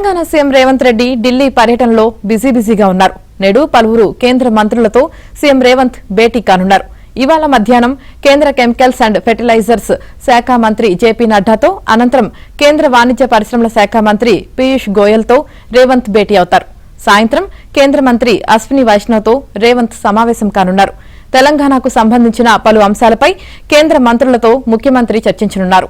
Telangana CM Revanth Reddy Delhi పర్యటనలో బిజీగా ఉన్నారు. నేడు పలువురు కేంద్ర మంత్రులతో సీఎం రేవంత్ భేటీ కానున్నారు. ఇవాళ మధ్యాహ్నం కేంద్ర కెమికల్స్ అండ్ ఫెర్టిలైజర్స్ శాఖ మంత్రి జేపీ నడ్డాతో, అనంతరం కేంద్ర వాణిజ్య పరిశ్రమల శాఖ మంత్రి పీయూష్ గోయల్తో రేవంత్ భేటీ అవుతారు. సాయంత్రం కేంద్ర మంత్రి అశ్విని వైష్ణవ్తో రేవంత్ సమావేశం కానున్నారు. తెలంగాణకు సంబంధించిన పలు అంశాలపై కేంద్ర మంత్రులతో ముఖ్యమంత్రి చర్చించనున్నారు.